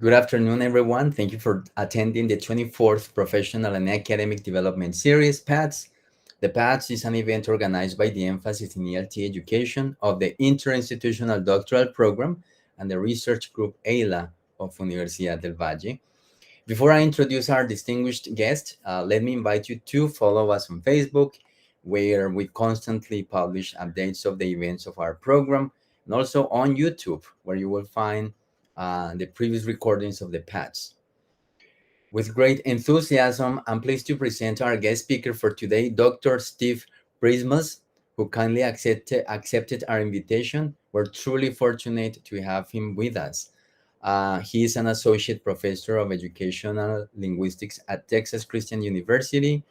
Good afternoon, everyone. Thank you for attending the 24th Professional and Academic Development Series, PATS. The PATS is an event organized by the Emphasis in ELT Education of the Interinstitutional Doctoral Program and the Research Group EILA of Universidad del Valle. Before I introduce our distinguished guest, let me invite you to follow us on Facebook, where we constantly publish updates of the events of our program, and also on YouTube, where you will find the previous recordings of the PATS. With great enthusiasm, I'm pleased to present our guest speaker for today, Dr. Steve Pryzmus, who kindly accepted our invitation. We're truly fortunate to have him with us. He is an associate professor of educational linguistics at Texas Christian University.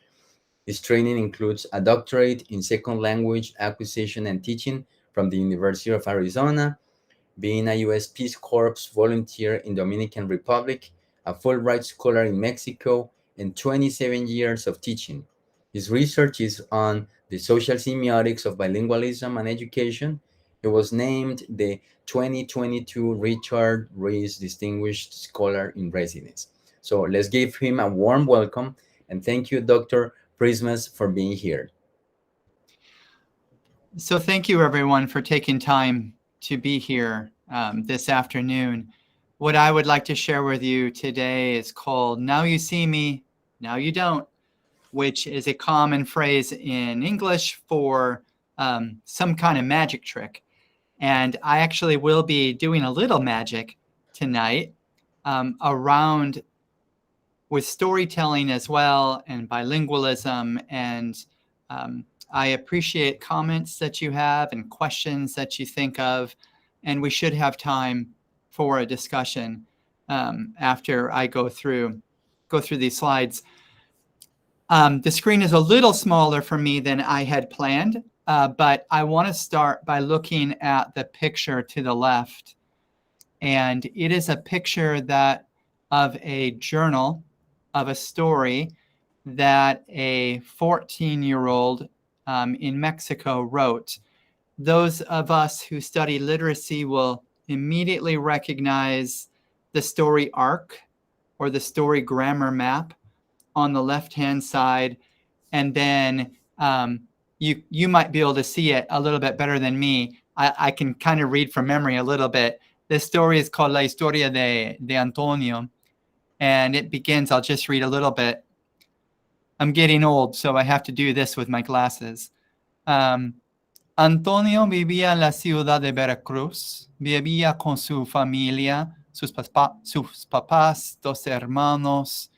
His training includes a doctorate in second language acquisition and teaching from the University of Arizona, being a U.S. Peace Corps volunteer in Dominican Republic, a Fulbright scholar in Mexico, and 27 years of teaching. His research is on the social semiotics of bilingualism and education. He was named the 2022 Richard Rees Distinguished Scholar in Residence. So let's give him a warm welcome, and thank you, Dr. Pryzmus, for being here. So thank you, everyone, for taking time to be here this afternoon. What I would like to share with you today is called "Now You See Me, Now You Don't," which is a common phrase in English for some kind of magic trick. And I actually will be doing a little magic tonight around with storytelling as well and bilingualism. And I appreciate comments that you have and questions that you think of. And we should have time for a discussion after I go through these slides. The screen is a little smaller for me than I had planned, but I want to start by looking at the picture to the left. And it is a picture of a journal of a story that a 14-year-old in Mexico wrote. Those of us who study literacy will immediately recognize the story arc or the story grammar map on the left-hand side. And then you might be able to see it a little bit better than me. I can kind of read from memory a little bit. This story is called La Historia de Antonio. And it begins, I'll just read a little bit. I'm getting old, so I have to do this with my glasses. Antonio vivía en la ciudad de Veracruz. Vivía con su familia, sus papás, dos hermanos.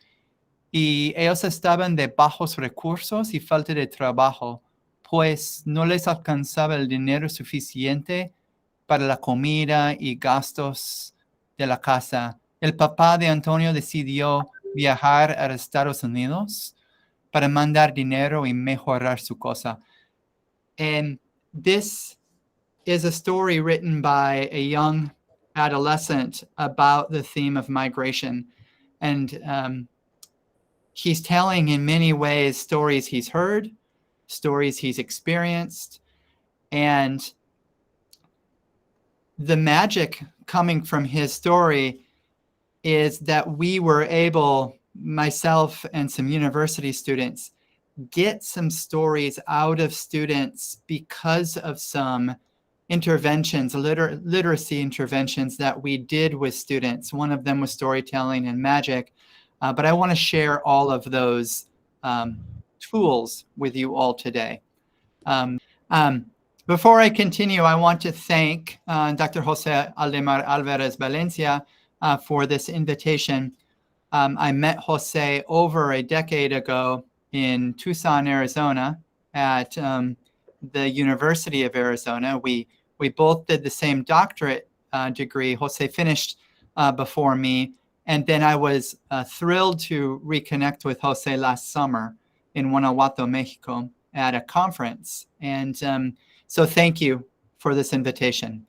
Y ellos estaban de bajos recursos y falta de trabajo, pues no les alcanzaba el dinero suficiente para la comida y gastos de la casa. El papá de Antonio decidió viajar a Estados Unidos para mandar dinero y mejorar su cosa. And this is a story written by a young adolescent about the theme of migration. And he's telling in many ways stories he's heard, stories he's experienced, and the magic coming from his story is that we were able, myself and some university students, get some stories out of students because of some interventions, literacy interventions that we did with students. One of them was storytelling and magic, but I want to share all of those tools with you all today. Before I continue, I want to thank Dr. Jose Aldemar Alvarez Valencia for this invitation. I met Jose over a decade ago in Tucson, Arizona, at the University of Arizona. We both did the same doctorate degree. Jose finished before me, and then I was thrilled to reconnect with Jose last summer in Guanajuato, Mexico, at a conference. And so thank you for this invitation.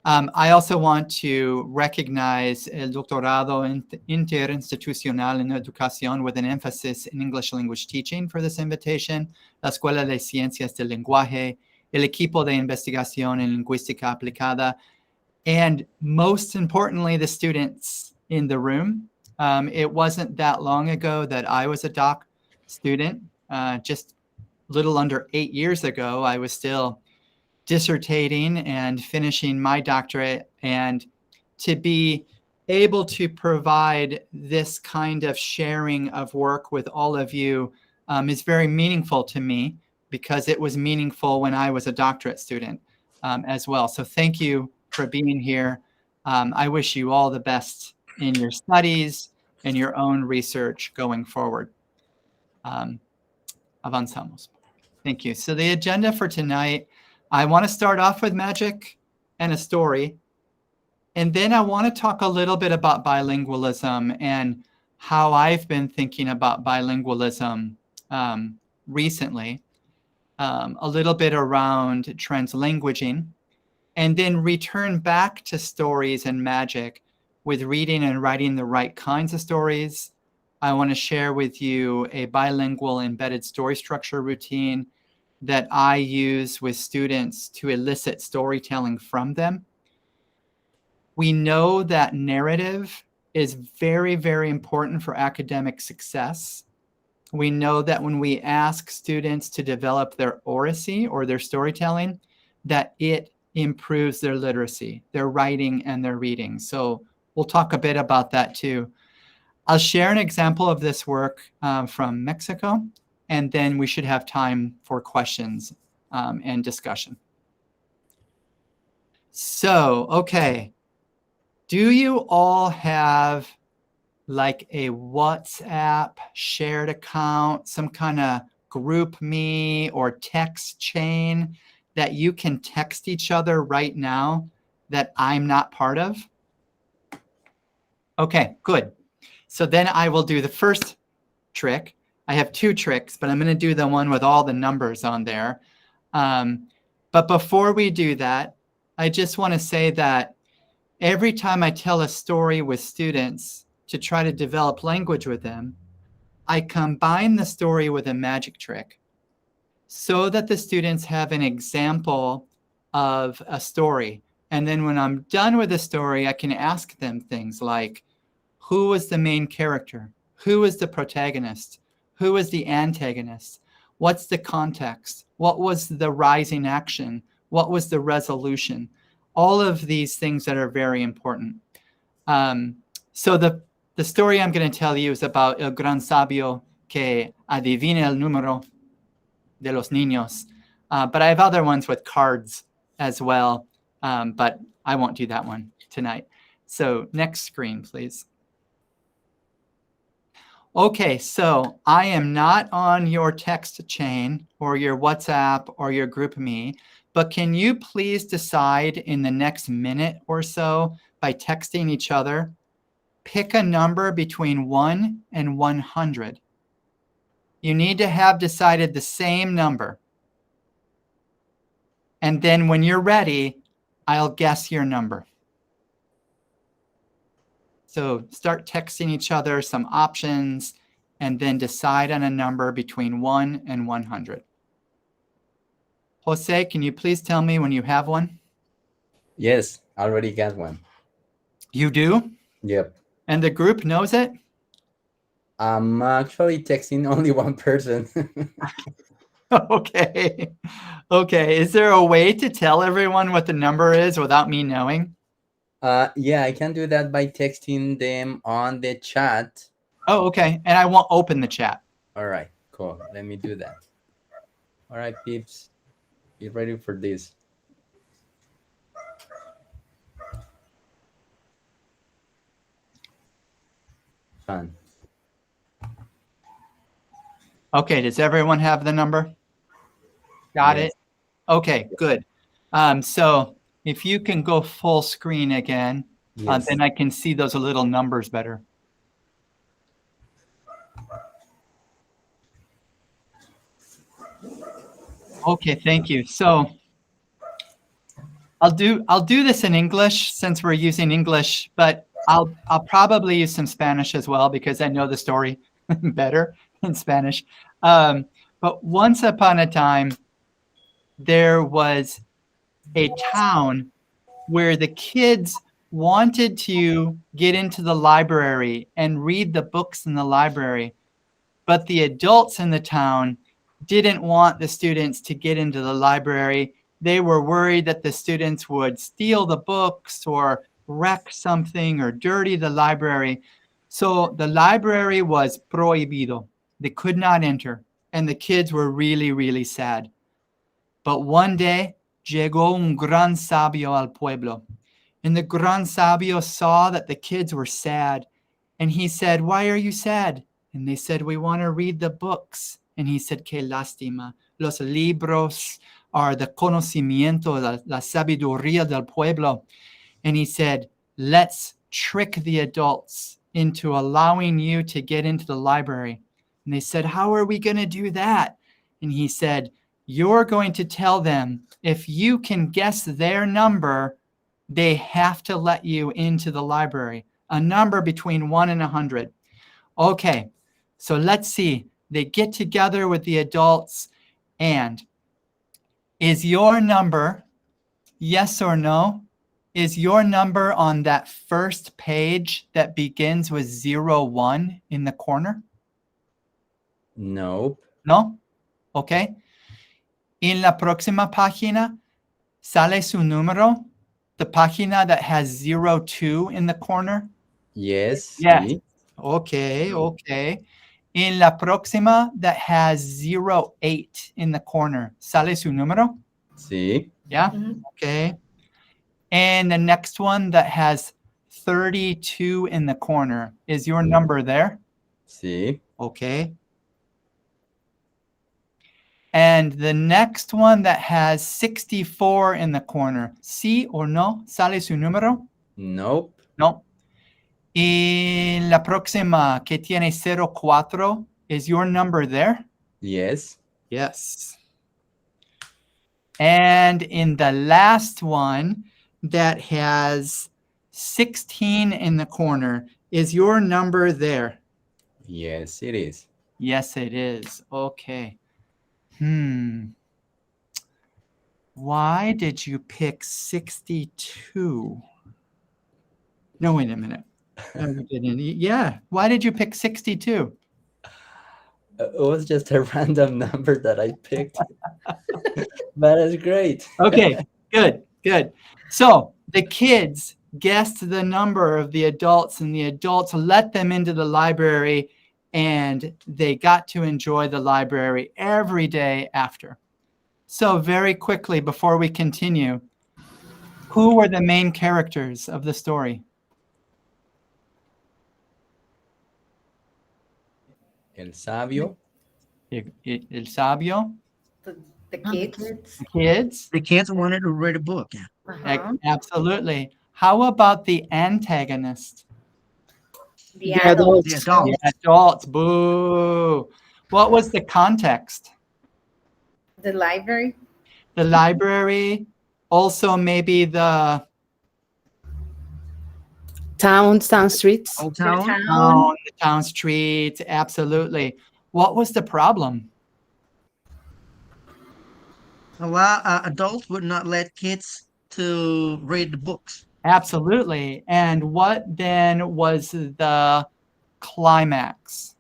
I also want to recognize el doctorado interinstitucional en educación with an emphasis in English language teaching for this invitation, la Escuela de Ciencias del Lenguaje, el equipo de investigación en lingüística aplicada, and most importantly, the students in the room. It wasn't that long ago that I was a doc student. Just a little under 8 years ago, I was still dissertating and finishing my doctorate. And to be able to provide this kind of sharing of work with all of you is very meaningful to me, because it was meaningful when I was a doctorate student as well. So thank you for being here. I wish you all the best in your studies and your own research going forward. Avanzamos. Thank you. So the agenda for tonight, I want to start off with magic and a story. And then I want to talk a little bit about bilingualism and how I've been thinking about bilingualism recently, a little bit around translanguaging, and then return back to stories and magic with reading and writing the right kinds of stories. I want to share with you a bilingual embedded story structure routine that I use with students to elicit storytelling from them. We know that narrative is very, very important for academic success. We know that when we ask students to develop their oracy or their storytelling, that it improves their literacy, their writing and their reading. So we'll talk a bit about that too. I'll share an example of this work from Mexico, and then we should have time for questions and discussion. So, okay. Do you all have like a WhatsApp shared account, some kind of group me or text chain that you can text each other right now that I'm not part of? Okay, good. So then I will do the first trick. I have two tricks, but I'm going to do the one with all the numbers on there. But before we do that, I just want to say that every time I tell a story with students to try to develop language with them, I combine the story with a magic trick so that the students have an example of a story. And then when I'm done with the story, I can ask them things like, who was the main character? Who was the protagonist? Who was the antagonist? What's the context? What was the rising action? What was the resolution? All of these things that are very important. So the story I'm going to tell you is about el gran sabio que adivina el número de los niños. But I have other ones with cards as well, but I won't do that one tonight. So next screen, please. Okay, so I am not on your text chain or your WhatsApp or your GroupMe, but can you please decide in the next minute or so by texting each other, pick a number between 1 and 100. You need to have decided the same number. And then when you're ready, I'll guess your number. So start texting each other some options and then decide on a number between 1 and 100. Jose, can you please tell me when you have one? Yes, I already got one. You do? Yep. And the group knows it? I'm actually texting only one person. Okay. Okay. Is there a way to tell everyone what the number is without me knowing? Yeah, I can do that by texting them on the chat. Oh, okay. And I won't open the chat. All right, cool. Let me do that. All right, peeps, be ready for this. Fun. Okay. Does everyone have the number? Got Yes. it? Okay, good. So if you can go full screen again, Yes. then I can see those little numbers better. Okay, thank you. So I'll do this in English since we're using English, but I'll probably use some Spanish as well because I know the story better in Spanish. But once upon a time, there was a town where the kids wanted to get into the library and read the books in the library, but the adults in the town didn't want the students to get into the library. They were worried that the students would steal the books or wreck something or dirty the library. So the library was prohibido. They could not enter, and the kids were really, really sad. But one day, llegó un gran sabio al pueblo. And the gran sabio saw that the kids were sad. And he said, "Why are you sad?" And they said, "We want to read the books." And he said, "Qué lástima. Los libros are the conocimiento, la sabiduría del pueblo." And he said, "Let's trick the adults into allowing you to get into the library." And they said, "How are we going to do that?" And he said, "You're going to tell them if you can guess their number, they have to let you into the library. A number between 1 and 100. Okay, so let's see. They get together with the adults, and is your number, yes or no, is your number on that first page that begins with 01 in the corner? Nope. No? Okay. En la próxima página sale su número, the página that has 02 in the corner? Yes. Yes. Sí. Okay, okay. En la próxima that has 08 in the corner, ¿sale su número? Sí. Yeah, okay. And the next one that has 32 in the corner, is your number there? Sí. Okay. And the next one that has 64 in the corner, ¿sí o no? ¿Sale su número? Nope. No. Y la próxima que tiene 04, is your number there? Yes. Yes. And in the last one that has 16 in the corner, is your number there? Yes, it is. Yes, it is. Okay. Why did you pick 62? No, wait a minute. No, you didn't. Yeah. Why did you pick 62? It was just a random number that I picked. But it's great. Okay, good, good. So the kids guessed the number of the adults, and the adults let them into the library, and they got to enjoy the library every day after. So very quickly, before we continue, who were the main characters of the story? El sabio. El sabio, The kids. the kids. The kids wanted to read a book. Absolutely. How about the antagonist? The The adults. adults. The adults. Boo. What was the context? The library. The library, also maybe the Town streets. Old The town. town. the town streets. Absolutely. What was the problem? A lot adults would not let kids to read the books. Absolutely. And what then was the climax?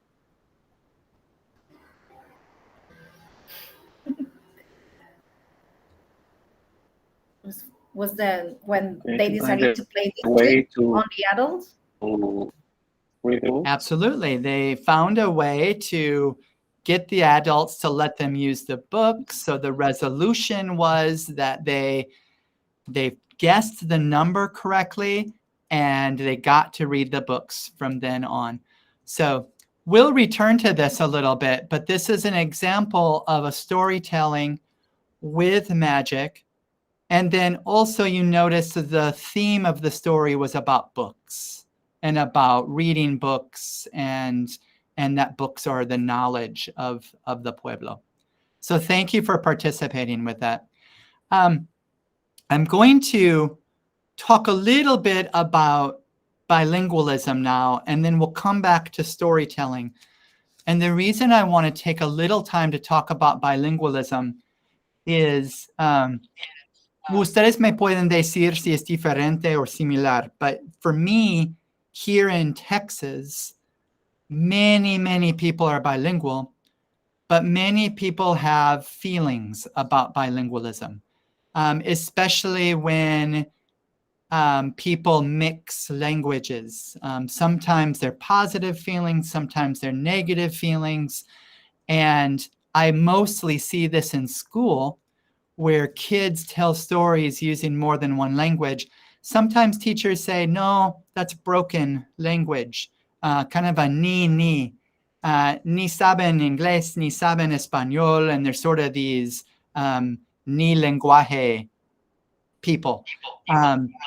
Was the when They they should find decided a to play the way trick to on the adults? read the book. Absolutely. They found a way to get the adults to let them use the book. So the resolution was that they guessed the number correctly, and they got to read the books from then on. So we'll return to this a little bit, but this is an example of a storytelling with magic. And then also you notice the theme of the story was about books and about reading books, and that books are the knowledge of the pueblo. So thank you for participating with that. I'm going to talk a little bit about bilingualism now, and then we'll come back to storytelling. And the reason I want to take a little time to talk about bilingualism is Ustedes me pueden decir si es diferente or similar, but for me, here in Texas, many people are bilingual, but many people have feelings about bilingualism, especially when people mix languages. Sometimes they're positive feelings, sometimes they're negative feelings. And I mostly see this in school where kids tell stories using more than one language. Sometimes teachers say, no, that's broken language, kind of a ni. Ni saben inglés, ni saben español, and they're sort of these ni lenguaje people.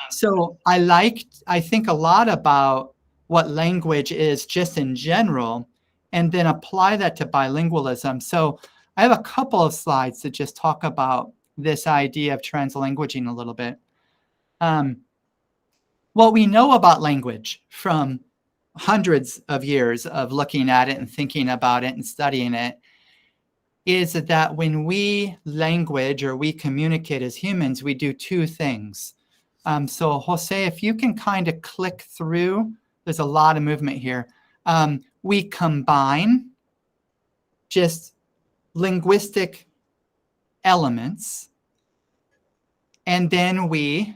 So I think a lot about what language is just in general, and then apply that to bilingualism. So I have a couple of slides that just talk about this idea of translanguaging a little bit. What we know about language from hundreds of years of looking at it and thinking about it and studying it is that when we language or we communicate as humans, we do two things. So Jose, if you can kind of click through, there's a lot of movement here. We combine just linguistic elements, and then we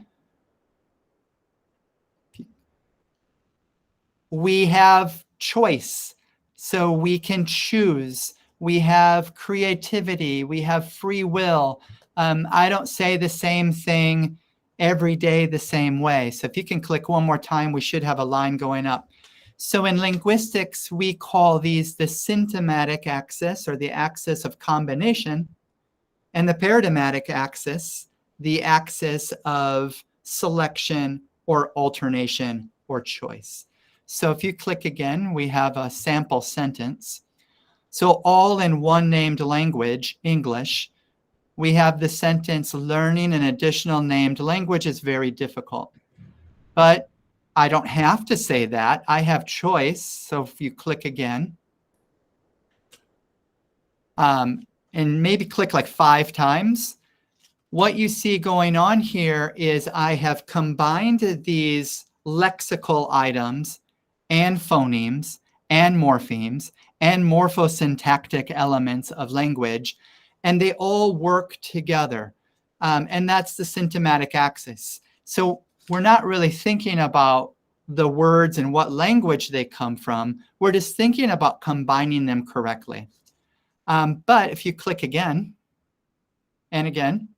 have choice. So we can choose. We have creativity. We have free will. I don't say the same thing every day the same way. So if you can click one more time, we should have a line going up. So in linguistics, we call these the syntagmatic axis, or the axis of combination, and the paradigmatic axis, the axis of selection or alternation or choice. So if you click again, we have a sample sentence. So all in one named language, English, we have the sentence, learning an additional named language is very difficult. But I don't have to say that. I have choice. So if you click again, and maybe click like 5 times, what you see going on here is I have combined these lexical items and phonemes and morphemes and morphosyntactic elements of language, and they all work together. And that's the syntagmatic axis. So we're not really thinking about the words and what language they come from. We're just thinking about combining them correctly. But if you click again and again,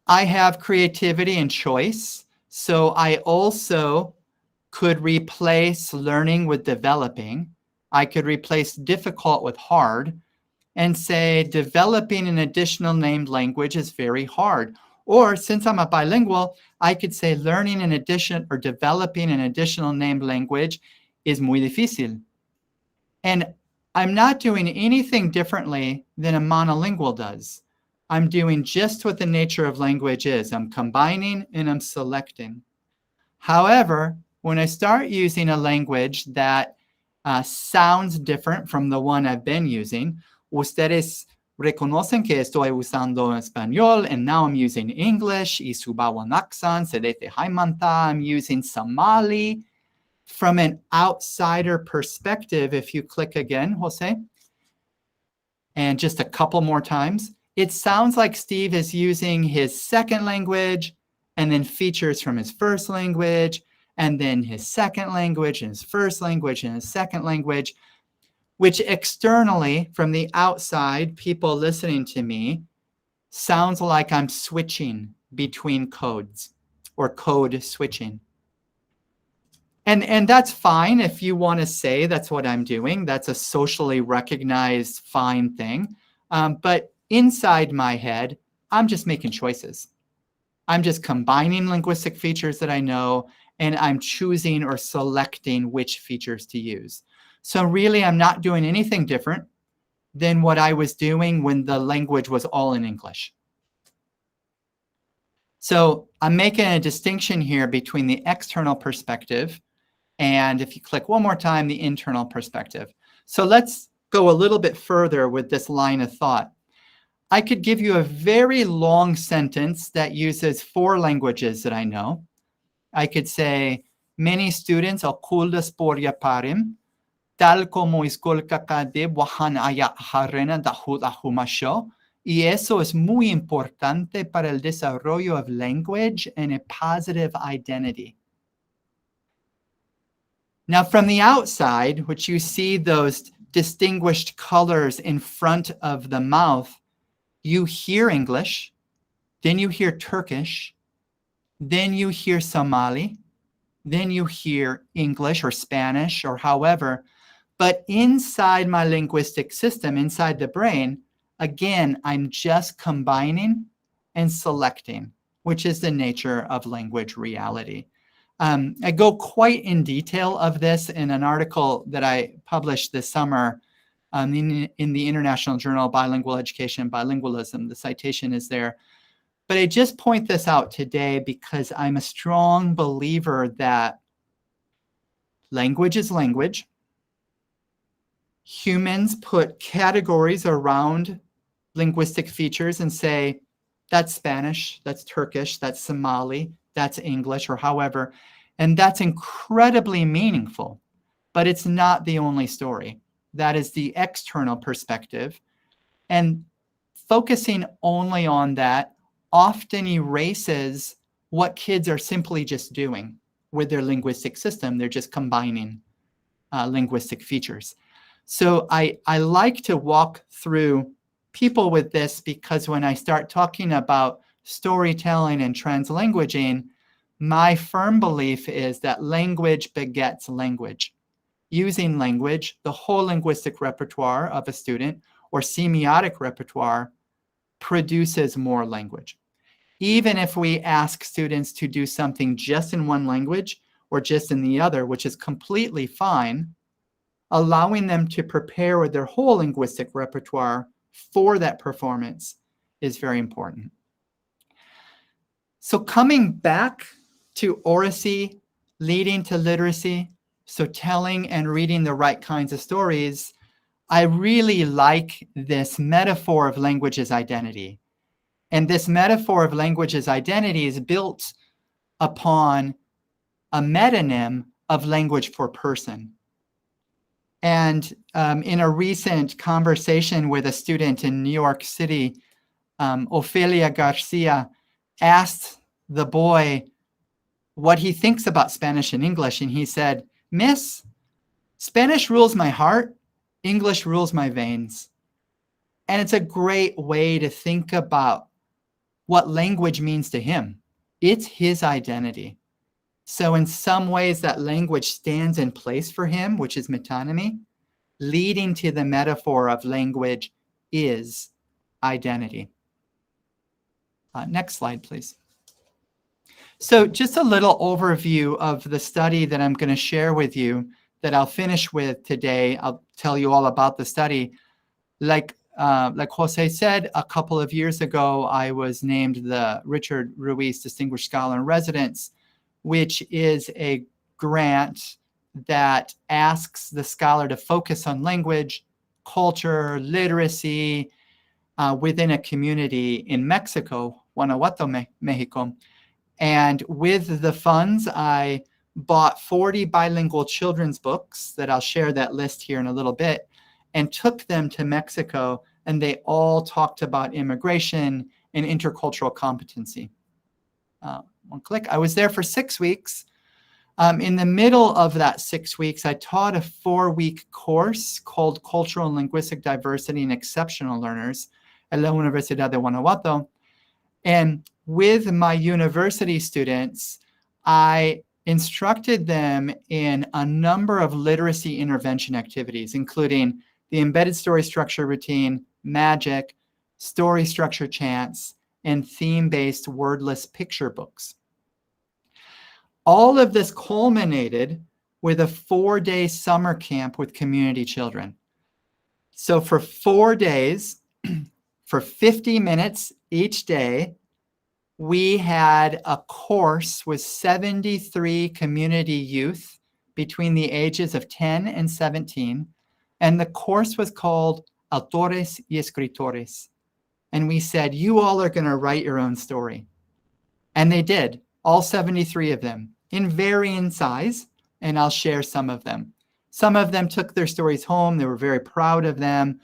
I have creativity and choice. So I also could replace learning with developing. I could replace difficult with hard and say developing an additional named language is very hard. Or since I'm a bilingual, I could say learning an addition or developing an additional named language is muy difícil. And I'm not doing anything differently than a monolingual does. I'm doing just what the nature of language is. I'm combining and I'm selecting. However, when I start using a language that sounds different from the one I've been using, ustedes reconocen que estoy usando español and now I'm using English, y Subawanaksan, Sedete Haimanta, I'm using Somali. From an outsider perspective, if you click again, Jose, and just a couple more times, it sounds like Steve is using his second language and then features from his first language, and then his second language and his first language and his second language, which externally, from the outside, people listening to me, sounds like I'm switching between codes or code switching. And that's fine if you want to say that's what I'm doing. That's a socially recognized fine thing. But inside my head, I'm just making choices. I'm just combining linguistic features that I know, and I'm choosing or selecting which features to use. So really, I'm not doing anything different than what I was doing when the language was all in English. So I'm making a distinction here between the external perspective and, if you click one more time, the internal perspective. So let's go a little bit further with this line of thought. I could give you a very long sentence that uses 4 languages that I know. I could say, many students are kuldas porya parim, tal como iskolka kade wahan aya harena dahut ahumasho. Y eso es muy importante para el desarrollo of language and a positive identity. Now, from the outside, which you see those distinguished colors in front of the mouth, you hear English, then you hear Turkish, then you hear Somali, then you hear English or Spanish or however. But inside my linguistic system, inside the brain, again, I'm just combining and selecting, which is the nature of language reality. I go quite in detail of this in an article that I published this summer in the International Journal of Bilingual Education and Bilingualism. The citation is there. But I just point this out today because I'm a strong believer that language is language. Humans put categories around linguistic features and say, that's Spanish, that's Turkish, that's Somali, that's English, or however. And that's incredibly meaningful, but it's not the only story. That is the external perspective. And focusing only on that often erases what kids are simply just doing with their linguistic system. They're just combining linguistic features. So I like to walk through people with this because when I start talking about storytelling and translanguaging, my firm belief is that language begets language. Using language, the whole linguistic repertoire of a student or semiotic repertoire produces more language. Even if we ask students to do something just in one language or just in the other, which is completely fine, allowing them to prepare with their whole linguistic repertoire for that performance is very important. So coming back to oracy, leading to literacy, so telling and reading the right kinds of stories, I really like this metaphor of language as identity. And this metaphor of language as identity is built upon a metonym of language for person. And in a recent conversation with a student in New York City, Ofelia Garcia asked the boy what he thinks about Spanish and English. And he said, "Miss, Spanish rules my heart, English rules my veins." And it's a great way to think about what language means to him. It's his identity. So in some ways that language stands in place for him, which is metonymy, leading to the metaphor of language is identity. Next slide, please. So just a little overview of the study that I'm going to share with you that I'll finish with today. I'll tell you all about the study. Like Jose said, a couple of years ago, I was named the Richard Ruiz Distinguished Scholar in Residence, which is a grant that asks the scholar to focus on language, culture, literacy within a community in Mexico, Guanajuato, Mexico. And with the funds, I bought 40 bilingual children's books that I'll share that list here in a little bit, and took them to Mexico, and they all talked about immigration and intercultural competency. One click. I was there for 6 weeks. In the middle of that 6 weeks, I taught a 4-week course called Cultural and Linguistic Diversity and Exceptional Learners at la Universidad de Guanajuato. And with my university students, I instructed them in a number of literacy intervention activities, including the embedded story structure routine, magic, story structure chants, and theme-based wordless picture books. All of this culminated with a 4-day summer camp with community children. So for 4 days, for 50 minutes each day, we had a course with 73 community youth between the ages of 10 and 17. And the course was called Autores y Escritores, and we said, you all are going to write your own story. And they did, all 73 of them, in varying size, and I'll share some of them. Some of them took their stories home. They were very proud of them.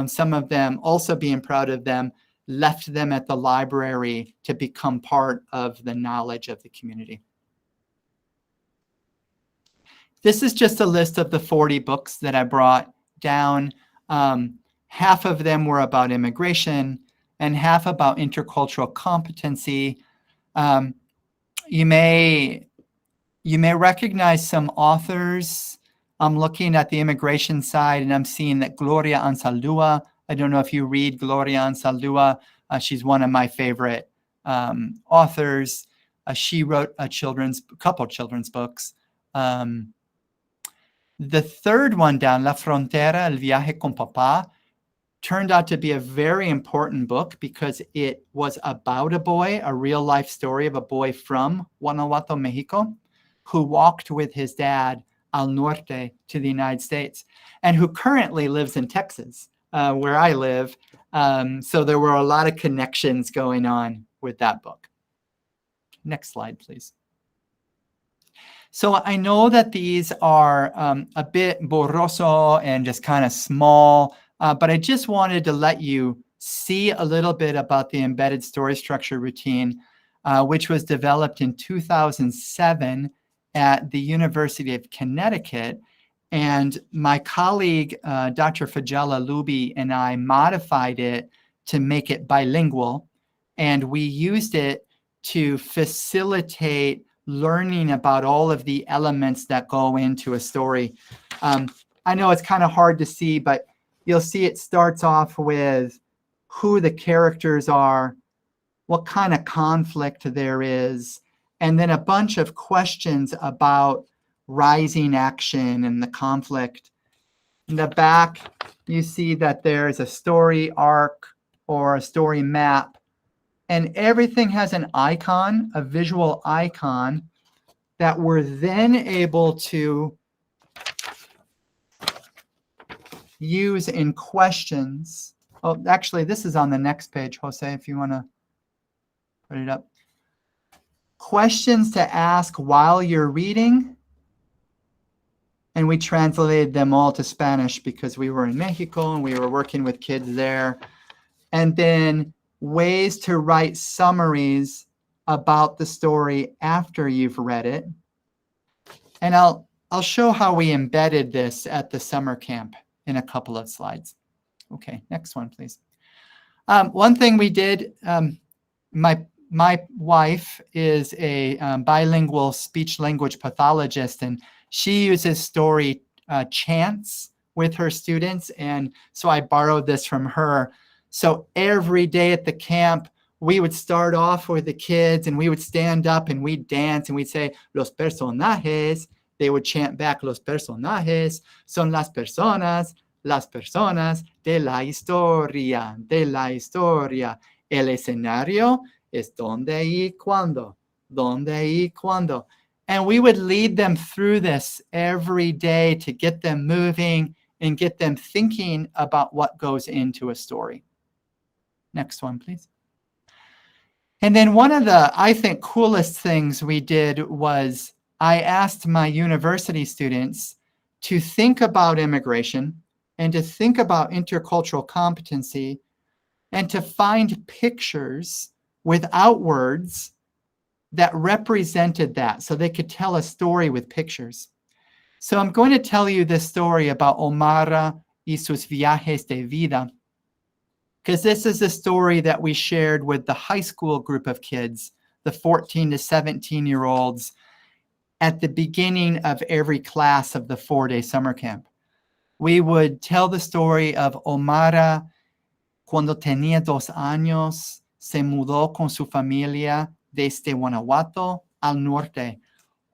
Some of them, also being proud of them, left them at the library to become part of the knowledge of the community. This is just a list of the 40 books that I brought down. Half of them were about immigration and half about intercultural competency. You may recognize some authors. I'm looking at the immigration side and I'm seeing that Gloria Anzaldúa, I don't know if you read Gloria Anzaldúa. She's one of my favorite authors. She wrote a couple children's books. The third one down, La Frontera, El Viaje con Papá, turned out to be a very important book because it was about a boy, a real life story of a boy from Guanajuato, Mexico, who walked with his dad al norte to the United States and who currently lives in Texas, where I live. So there were a lot of connections going on with that book. Next slide, please. So I know that these are a bit borroso and just kind of small, but I just wanted to let you see a little bit about the embedded story structure routine, which was developed in 2007 at the University of Connecticut. And my colleague, Dr. Fajala Luby, and I modified it to make it bilingual. And we used it to facilitate learning about all of the elements that go into a story. I know it's kind of hard to see, but you'll see it starts off with who the characters are, what kind of conflict there is, and then a bunch of questions about rising action and the conflict. In the back, you see that there's a story arc or a story map, and everything has an icon, a visual icon, that we're then able to use in questions. Oh, actually, this is on the next page, Jose, if you want to put it up. Questions to ask while you're reading. And we translated them all to Spanish because we were in Mexico and we were working with kids there. And then ways to write summaries about the story after you've read it. And I'll show how we embedded this at the summer camp in a couple of slides. Okay, next one, please. One thing we did, my wife is a bilingual speech-language pathologist, and she uses story chants with her students. And so I borrowed this from her. So every day at the camp, we would start off with the kids and we would stand up and we'd dance and we'd say, los personajes. They would chant back, los personajes son las personas de la historia, de la historia. El escenario es donde y cuando, donde y cuando. And we would lead them through this every day to get them moving and get them thinking about what goes into a story. Next one, please. And then one of the, I think, coolest things we did was I asked my university students to think about immigration and to think about intercultural competency and to find pictures without words that represented that so they could tell a story with pictures. So I'm going to tell you this story about Omara y sus viajes de vida, because this is a story that we shared with the high school group of kids, the 14 to 17-year-olds, at the beginning of every class of the 4-day summer camp. We would tell the story of Omara cuando tenía 2 años, se mudó con su familia desde Guanajuato al norte.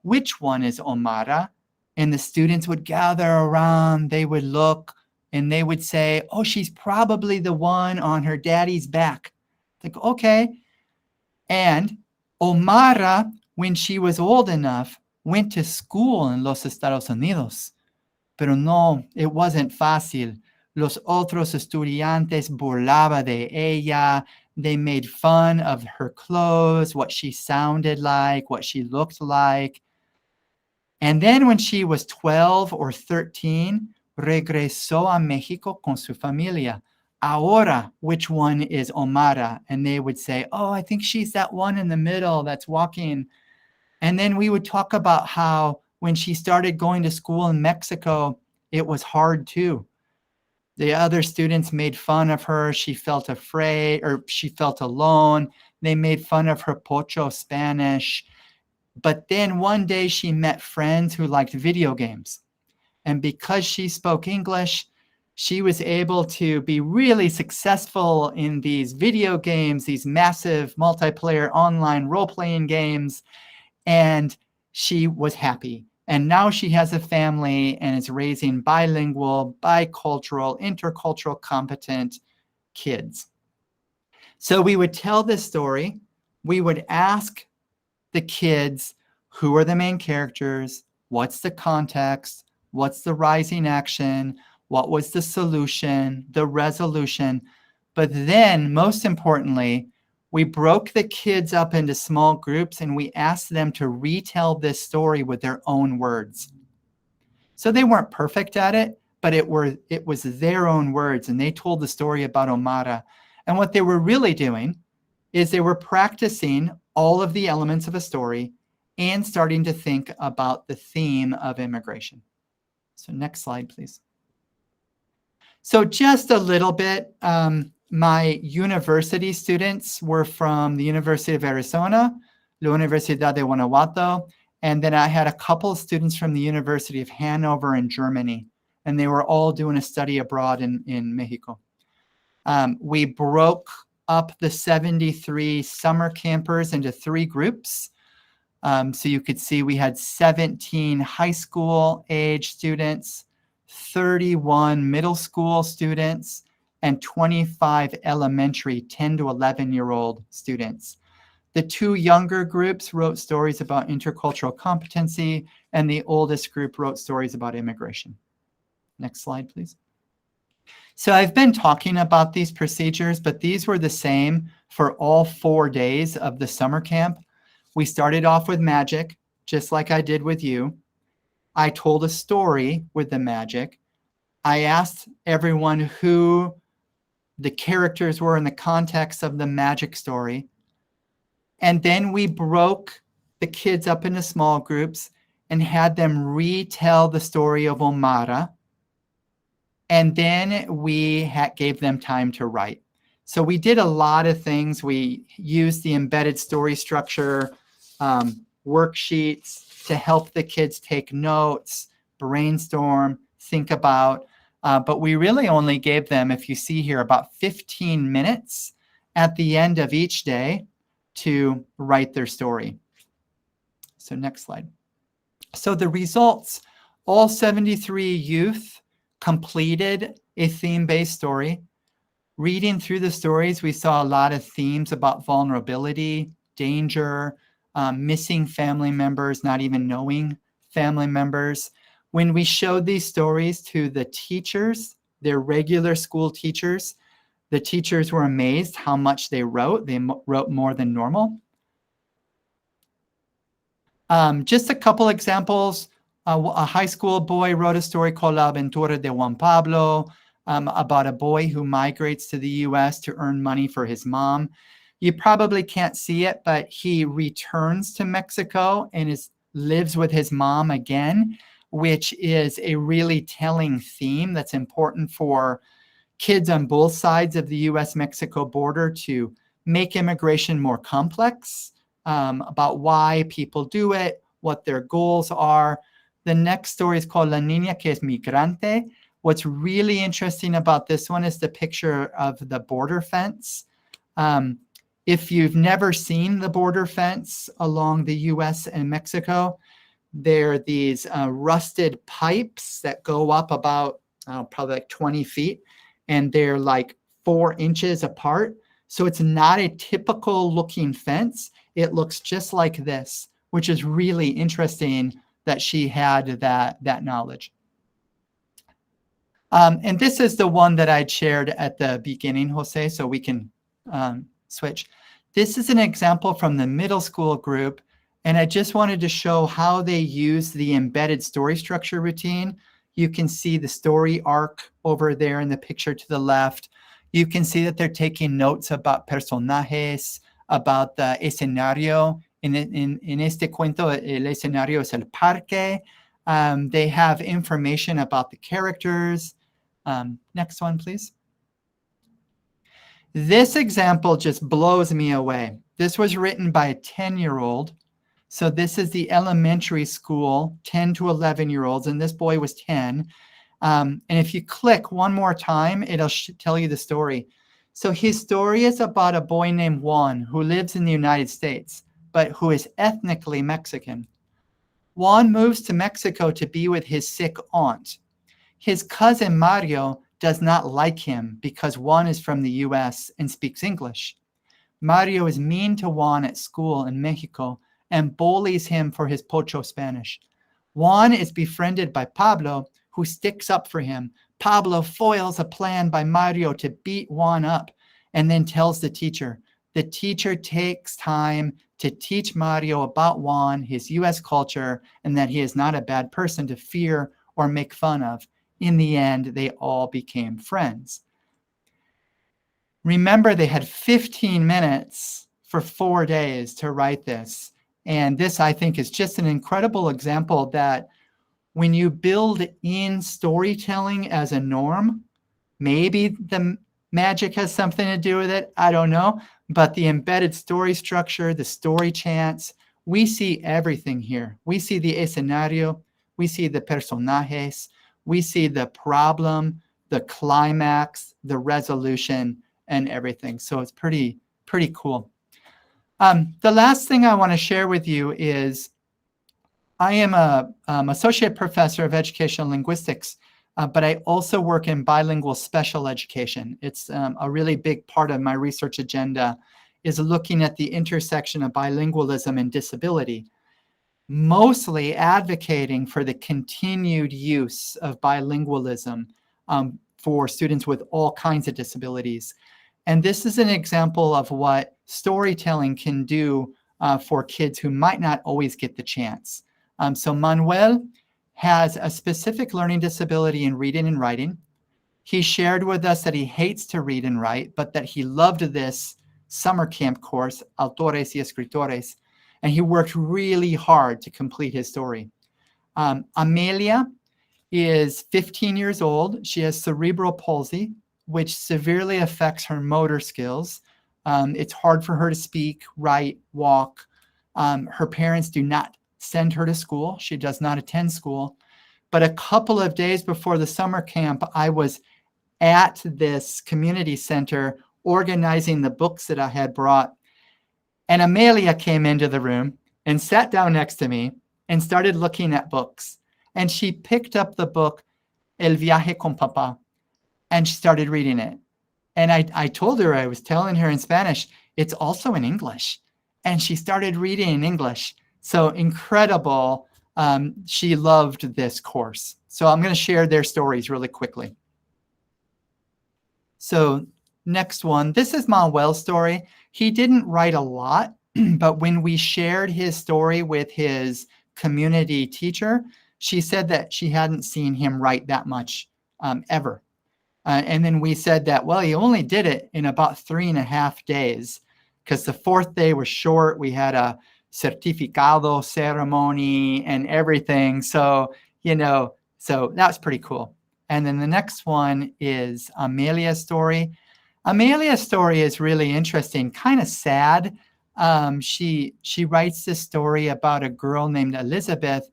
Which one is Omara? And the students would gather around, they would look, and they would say, oh, she's probably the one on her daddy's back. Like, okay. And Omara, when she was old enough, went to school in los Estados Unidos. Pero no, it wasn't fácil. Los otros estudiantes burlaba de ella. They made fun of her clothes, what she sounded like, what she looked like. And then when she was 12 or 13, regresó a Mexico con su familia. Ahora, which one is Omara? And they would say, oh, I think she's that one in the middle that's walking. And then we would talk about how when she started going to school in Mexico, it was hard too. The other students made fun of her. She felt afraid, or she felt alone. They made fun of her pocho Spanish. But then one day she met friends who liked video games. And because she spoke English, she was able to be really successful in these video games, these massive multiplayer online role-playing games. And she was happy. And now she has a family and is raising bilingual, bicultural, intercultural, competent kids. So we would tell this story. We would ask the kids, who are the main characters? What's the context? What's the rising action? What was the solution, the resolution? But then, most importantly, we broke the kids up into small groups and we asked them to retell this story with their own words. So they weren't perfect at it, but it was their own words, and they told the story about Omara. And what they were really doing is they were practicing all of the elements of a story and starting to think about the theme of immigration. So next slide, please. So just a little bit, my university students were from the University of Arizona, La Universidad de Guanajuato, and then I had a couple of students from the University of Hanover in Germany, and they were all doing a study abroad in Mexico. We broke up the 73 summer campers into 3 groups. So you could see we had 17 high school age students, 31 middle school students, and 25 elementary 10 to 11-year-old students. The 2 younger groups wrote stories about intercultural competency, and the oldest group wrote stories about immigration. Next slide, please. So I've been talking about these procedures, but these were the same for all 4 days of the summer camp. We started off with magic, just like I did with you. I told a story with the magic. I asked everyone who the characters were in the context of the magic story. And then we broke the kids up into small groups and had them retell the story of Omara. And then we gave them time to write. So we did a lot of things. We used the embedded story structure, worksheets to help the kids take notes, brainstorm, think about. But we really only gave them, if you see here, about 15 minutes at the end of each day to write their story. So next slide. So the results, all 73 youth completed a theme-based story. Reading through the stories, we saw a lot of themes about vulnerability, danger, missing family members, not even knowing family members. When we showed these stories to the teachers, their regular school teachers, the teachers were amazed how much they wrote. They wrote more than normal. Just a couple examples. A high school boy wrote a story called La Aventura de Juan Pablo, about a boy who migrates to the US to earn money for his mom. You probably can't see it, but he returns to Mexico and lives with his mom again, which is a really telling theme that's important for kids on both sides of the US-Mexico border to make immigration more complex, about why people do it, what their goals are. The next story is called La Niña que es Migrante. What's really interesting about this one is the picture of the border fence. If you've never seen the border fence along the US and Mexico, there are these rusted pipes that go up about probably like 20 feet, and they're like 4 inches apart. So it's not a typical looking fence. It looks just like this, which is really interesting that she had that knowledge. And this is the one that I'd shared at the beginning, Jose, so we can switch. This is an example from the middle school group, and I just wanted to show how they use the embedded story structure routine. You can see the story arc over there in the picture to the left. You can see that they're taking notes about personajes, about the escenario. En este cuento, el escenario es el parque. They have information about the characters. Next one, please. This example just blows me away. This was written by a 10-year-old. So this is the elementary school, 10 to 11-year-olds, and this boy was 10. And if you click one more time, it'll tell you the story. So his story is about a boy named Juan who lives in the United States, but who is ethnically Mexican. Juan moves to Mexico to be with his sick aunt. His cousin Mario does not like him because Juan is from the US and speaks English. Mario is mean to Juan at school in Mexico and bullies him for his pocho Spanish. Juan is befriended by Pablo, who sticks up for him. Pablo foils a plan by Mario to beat Juan up and then tells the teacher. The teacher takes time to teach Mario about Juan, his US culture, and that he is not a bad person to fear or make fun of. In the end, they all became friends. Remember, they had 15 minutes for 4 days to write this. And this, I think, is just an incredible example that when you build in storytelling as a norm, maybe the magic has something to do with it. I don't know. But the embedded story structure, the story chants, we see everything here. We see the escenario, we see the personajes, we see the problem, the climax, the resolution, and everything. So it's pretty cool. The last thing I want to share with you is I am an associate professor of educational linguistics, but I also work in bilingual special education. It's a really big part of my research agenda is looking at the intersection of bilingualism and disability, mostly advocating for the continued use of bilingualism for students with all kinds of disabilities. And this is an example of what storytelling can do for kids who might not always get the chance. So Manuel has a specific learning disability in reading and writing. He shared with us that he hates to read and write, but that he loved this summer camp course, Autores y Escritores, and he worked really hard to complete his story. Amelia is 15 years old. She has cerebral palsy, which severely affects her motor skills. It's hard for her to speak, write, walk. Her parents do not send her to school. She does not attend school. But a couple of days before the summer camp, I was at this community center organizing the books that I had brought. And Amelia came into the room and sat down next to me and started looking at books. And she picked up the book, El Viaje con Papá, and she started reading it. And I told her, I was telling her in Spanish, it's also in English. And she started reading in English. So incredible. She loved this course. So I'm going to share their stories really quickly. So next one, this is Manuel's story. He didn't write a lot, but when we shared his story with his community teacher, she said that she hadn't seen him write that much ever. And then we said that, well, he only did it in about 3.5 days because the 4th day was short. We had a certificado ceremony and everything. So, so that's pretty cool. And then the next one is Amelia's story. Amelia's story is really interesting, kind of sad. She writes this story about a girl named Elizabeth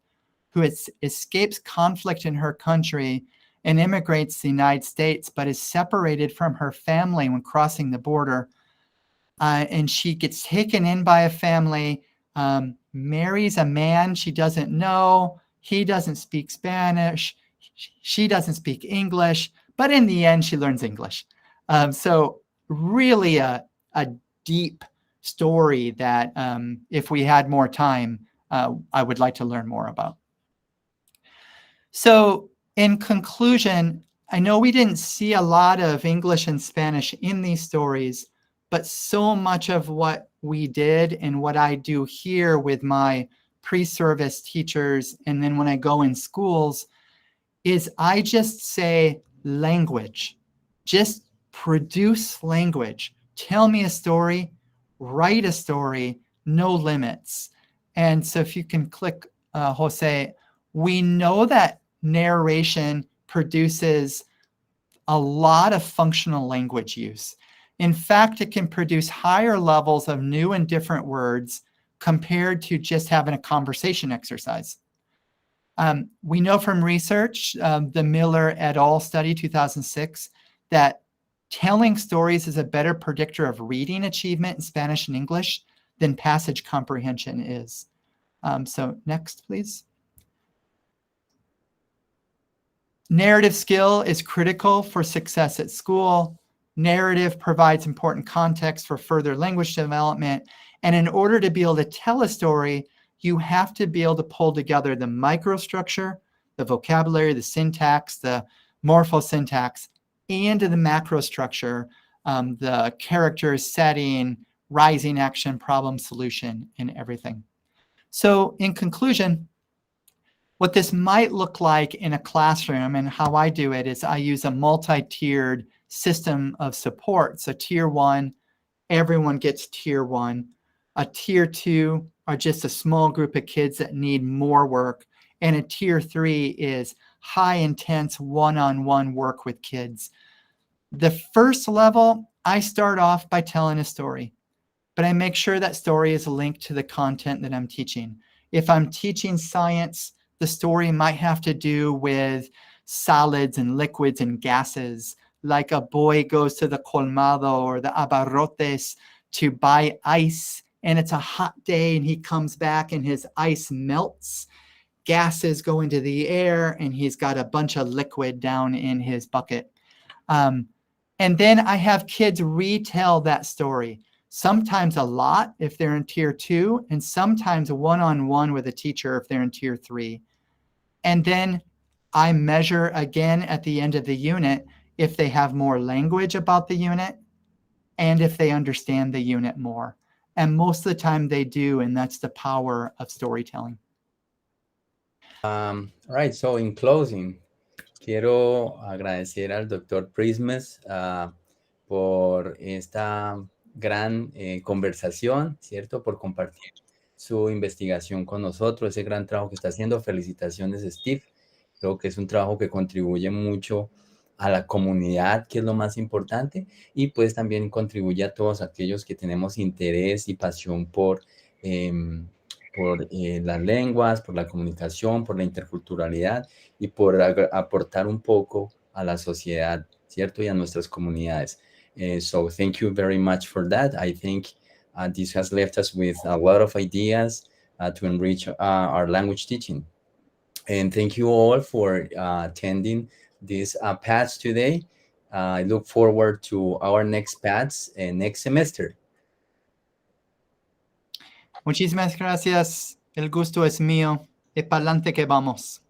who escapes conflict in her country and immigrates to the United States, but is separated from her family when crossing the border. And she gets taken in by a family, marries a man she doesn't know. He doesn't speak Spanish. She doesn't speak English, but in the end, she learns English. So really a deep story that if we had more time, I would like to learn more about. So in conclusion, I know we didn't see a lot of English and Spanish in these stories, but so much of what we did and what I do here with my pre-service teachers and then when I go in schools is I just say language. Just produce language. Tell me a story, write a story, no limits. And so if you can click, Jose, we know that narration produces a lot of functional language use. In fact, it can produce higher levels of new and different words compared to just having a conversation exercise. We know from research, the Miller et al. Study 2006, that telling stories is a better predictor of reading achievement in Spanish and English than passage comprehension is. So next, please. Narrative skill is critical for success at school. Narrative provides important context for further language development. And in order to be able to tell a story, you have to be able to pull together the microstructure, the vocabulary, the syntax, the morphosyntax, and the macrostructure, the characters, setting, rising action, problem solution, and everything. So in conclusion, what this might look like in a classroom and how I do it is I use a multi-tiered system of support. So tier 1, everyone gets tier 1. A tier 2 are just a small group of kids that need more work. And a tier 3 is high intense one-on-one work with kids. The first level, I start off by telling a story, but I make sure that story is linked to the content that I'm teaching. If I'm teaching science, the story might have to do with solids and liquids and gases, like a boy goes to the colmado or the abarrotes to buy ice, and it's a hot day, and he comes back and his ice melts. Gases go into the air, and he's got a bunch of liquid down in his bucket. And then I have kids retell that story, sometimes a lot if they're in tier 2, and sometimes one-on-one with a teacher if they're in tier 3. And then I measure again at the end of the unit if they have more language about the unit and if they understand the unit more. And most of the time they do, and that's the power of storytelling. Right, so in closing, quiero agradecer al doctor Pryzmus por esta gran conversación, ¿cierto? Por compartir su investigación con nosotros, ese gran trabajo que está haciendo. Felicitaciones, Steve. Creo que es un trabajo que contribuye mucho a la comunidad, que es lo más importante, y pues también contribuye a todos aquellos que tenemos interés y pasión por las lenguas, por la comunicación, por la interculturalidad y por aportar un poco a la sociedad, ¿cierto? Y a nuestras comunidades. So thank you very much for that. I think this has left us with a lot of ideas to enrich our language teaching. And thank you all for attending this PATS today. I look forward to our next PATS next semester. Muchísimas gracias. El gusto es mío. Y pa'lante que vamos.